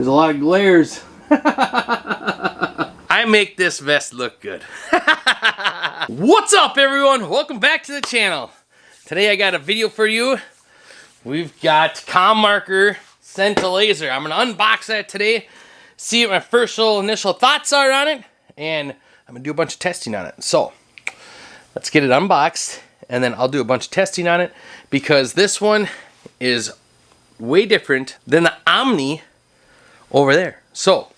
There's a lot of glares. I make this vest look good. What's up, everyone? Welcome back to the channel. Today I got a video for you. We've got Commarker Senta Laser. I'm gonna unbox that today, see what my first initial thoughts are on it, and I'm gonna do a bunch of testing on it. So let's get it unboxed, and then I'll do a bunch of testing on it because this one is way different than the Omni over there. So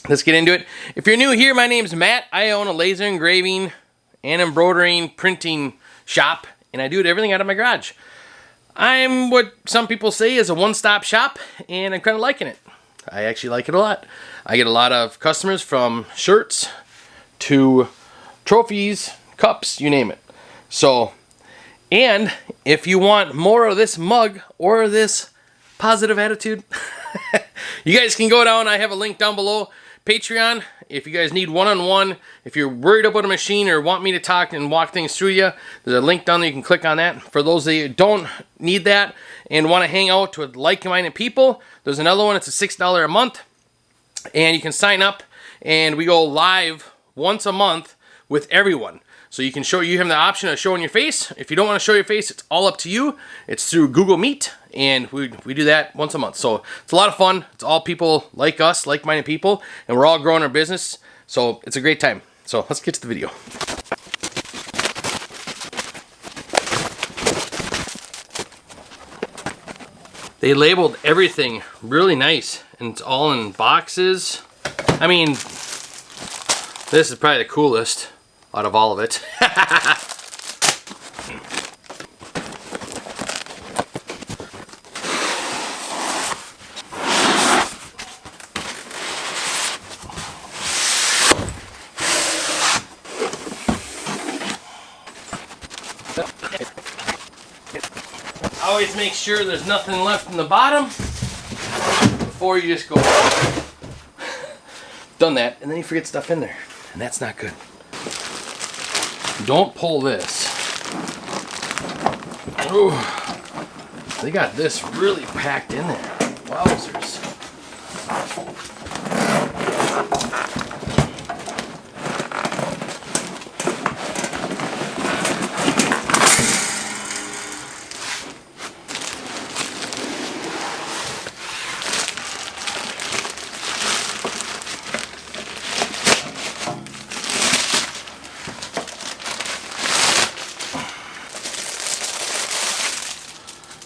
let's get into it. If you're new here, my name's Matt. I own a laser engraving and embroidering printing shop, and I do everything out of my garage. I'm what some people say is a one-stop shop, and I'm kind of liking it. I actually like it a lot. I get a lot of customers from shirts to trophies, cups, you name it. So, and if you want more of this mug or this positive attitude, you guys can go down. I have a link down below. Patreon, if you guys need one-on-one, if you're worried about a machine or want me to talk and walk things through you, there's a link down there. You can click on that. For those that don't need that and want to hang out with like-minded people, there's another one. It's a $6 a month, and you can sign up, and we go live once a month with everyone. So you can show, you have the option of showing your face. If you don't want to show your face, it's all up to you. It's through Google Meet, and we do that once a month. So it's a lot of fun. It's all people like us, like-minded people, and we're all growing our business. So it's a great time. So let's get to the video. They labeled everything really nice, and it's all in boxes. I mean, this is probably the coolest out of all of it. Always make sure there's nothing left in the bottom before you just go. Done that, and then you forget stuff in there, and that's not good. Don't pull this. Ooh, they got this really packed in there. Wowzers.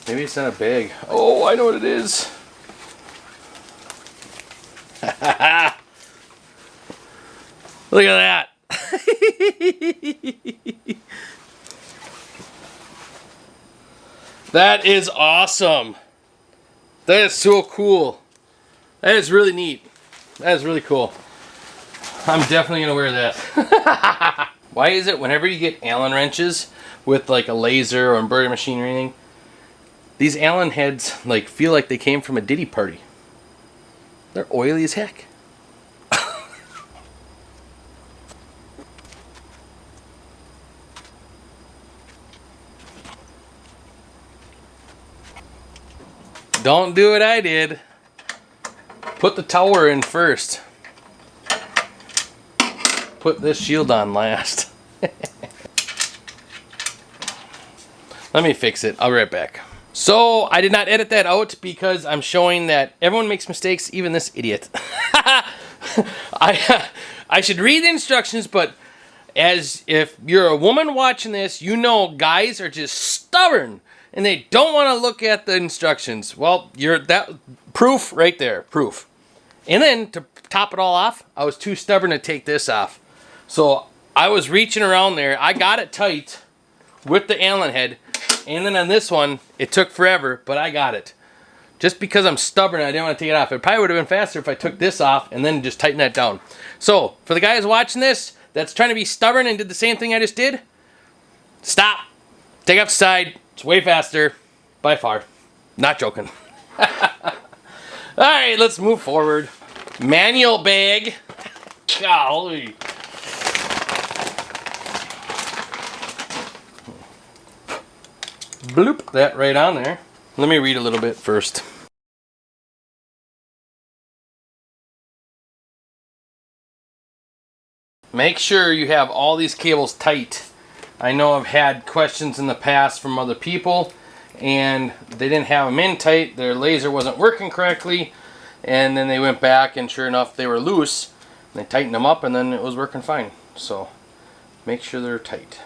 Maybe it's not a bag. Oh, I know what it is. Look at that. That is awesome. That is so cool. That is really neat. That is really cool. I'm definitely gonna wear that. Why is it whenever you get Allen wrenches with like a laser or embroidery machine or anything, these Allen heads like feel like they came from a Diddy party? They're oily as heck. Don't do what I did. Put the tower in first. Put this shield on last. Let me fix it. I'll be right back. So I did not edit that out because I'm showing that everyone makes mistakes, even this idiot. I should read the instructions, but as if you're a woman watching this, you know guys are just stubborn and they don't want to look at the instructions. Well, you're that proof right there, proof. And then to top it all off, I was too stubborn to take this off. So I was reaching around there. I got it tight with the Allen head. And then on this one, it took forever, but I got it. Just because I'm stubborn, I didn't want to take it off. It probably would have been faster if I took this off and then just tighten that down. So, for the guys watching this that's trying to be stubborn and did the same thing I just did, stop. Take it off the side. It's way faster. By far. Not joking. Alright, let's move forward. Manual bag. Golly. Bloop that right on there. Let me read a little bit first. make sure you have all these cables tight. I know I've had questions in the past from other people and they didn't have them in tight, their laser wasn't working correctly, and then they went back and sure enough they were loose. They tightened them up and then it was working fine. So make sure they're tight.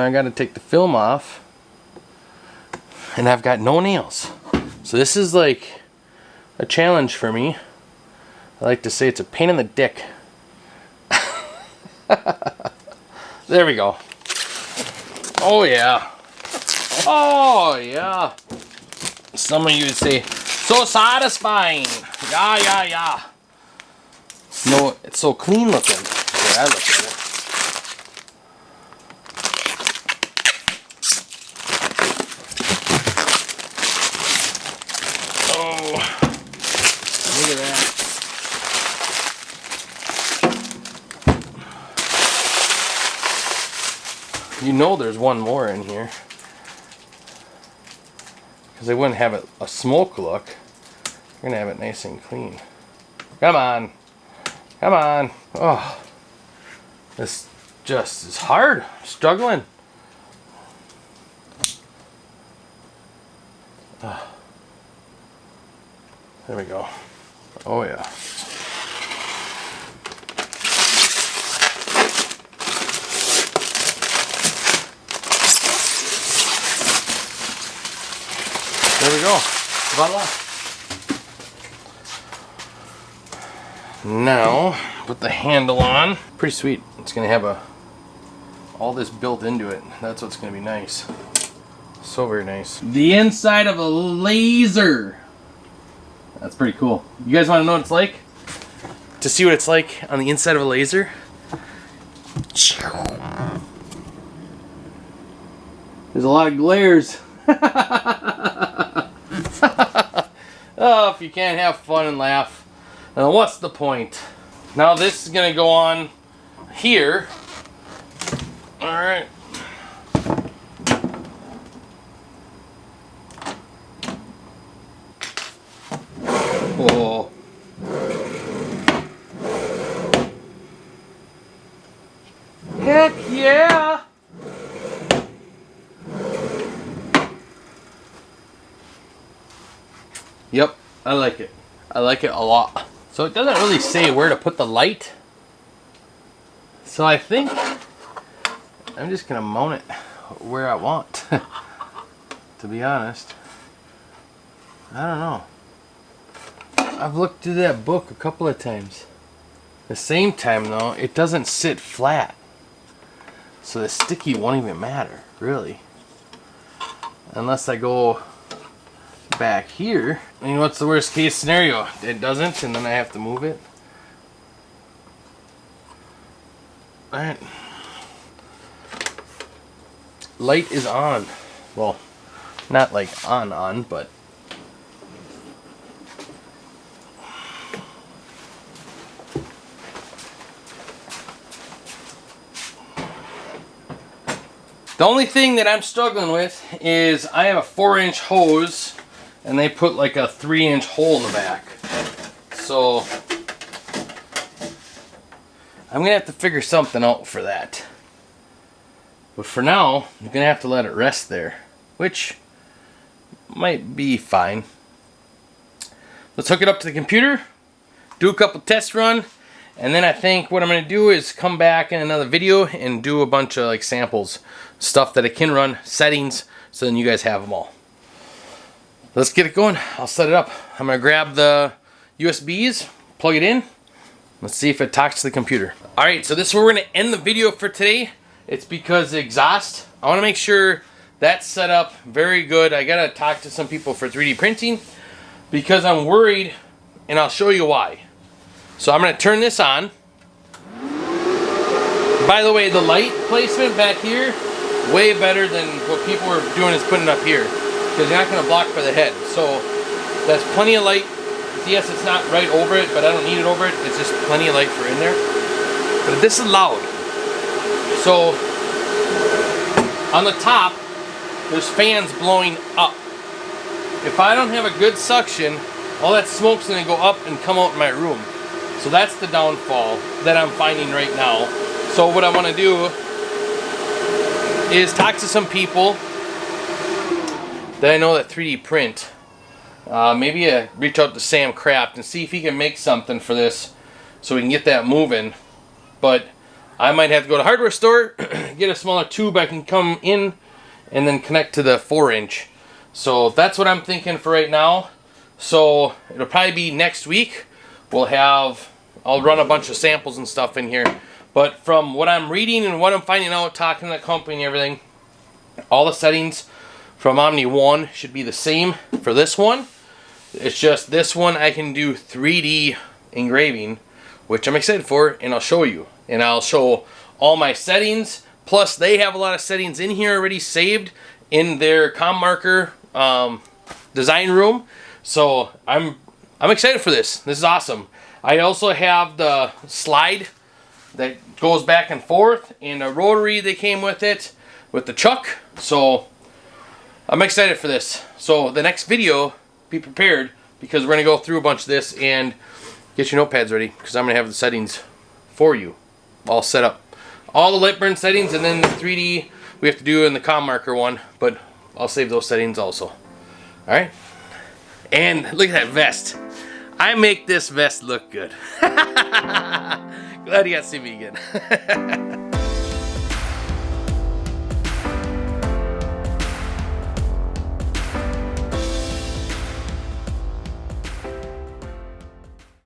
I gotta take the film off and I've got no nails. So this is like a challenge for me. I like to say it's a pain in the dick. There we go. Oh yeah. Oh yeah. Some of you would say, so satisfying. Yeah. No, it's so clean looking. The way I look at it. Oh, look at that. You know there's one more in here. Because they wouldn't have it a smoke look. They're going to have it nice and clean. Come on. Come on. Oh. This just is hard. Struggling. Oh. There we go. Oh yeah. There we go. Voila. Now, put the handle on. Pretty sweet. It's going to have all this built into it. That's what's going to be nice. So very nice. The inside of a laser. That's pretty cool. You guys want to know what it's like? To see what it's like on the inside of a laser? There's a lot of glares. Oh, if you can't have fun and laugh, then what's the point? Now this is going to go on here. Alright. Oh. Heck yeah! Yep, I like it. I like it a lot. So it doesn't really say where to put the light. So I think I'm just gonna mount it where I want. To be honest. I don't know. I've looked through that book a couple of times. At the same time though, it doesn't sit flat. So the sticky won't even matter, really. Unless I go back here. I mean, what's the worst case scenario? It doesn't, and then I have to move it. Alright. Light is on. Well, not like on, but the only thing that I'm struggling with is I have a 4-inch hose and they put like a 3-inch hole in the back. So I'm gonna have to figure something out for that. But for now, I'm gonna have to let it rest there, which might be fine. Let's hook it up to the computer, do a couple test run, and then I think what I'm gonna do is come back in another video and do a bunch of like samples, stuff that it can run, settings, so then you guys have them all. Let's get it going. I'll set it up. I'm gonna grab the USBs, plug it in. Let's see if it talks to the computer. All right, so this is where we're gonna end the video for today. It's because the exhaust, I wanna make sure that's set up very good. I gotta talk to some people for 3D printing because I'm worried, and I'll show you why. So I'm gonna turn this on. By the way, the light placement back here, way better than what people were doing is putting it up here, because you're not going to block by the head. So that's plenty of light. Yes, it's not right over it, but I don't need it over it. It's just plenty of light for in there. But this is loud. So on the top, there's fans blowing up. If I don't have a good suction, all that smoke's gonna go up and come out in my room. So that's the downfall that I'm finding right now. So what I wanna do is talk to some people that I know that 3D print. Maybe reach out to Sam Craft and see if he can make something for this so we can get that moving. But I might have to go to the hardware store, get a smaller tube I can come in and then connect to the 4-inch. So that's what I'm thinking for right now. So it'll probably be next week. I'll run a bunch of samples and stuff in here. But from what I'm reading and what I'm finding out, talking to the company and everything, all the settings from Omni 1 should be the same for this one. It's just this one I can do 3D engraving, which I'm excited for, and I'll show you. And I'll show all my settings. Plus they have a lot of settings in here already saved in their Commarker design room. So I'm excited for this. This is awesome. I also have the slide that goes back and forth, and a rotary that came with it with the chuck. So I'm excited for this. So the next video, be prepared, because we're going to go through a bunch of this and get your notepads ready, because I'm going to have the settings for you all set up. All the light burn settings, and then the 3D we have to do in the Commarker one, but I'll save those settings also. Alright? And look at that vest. I make this vest look good. Glad you got to see me again.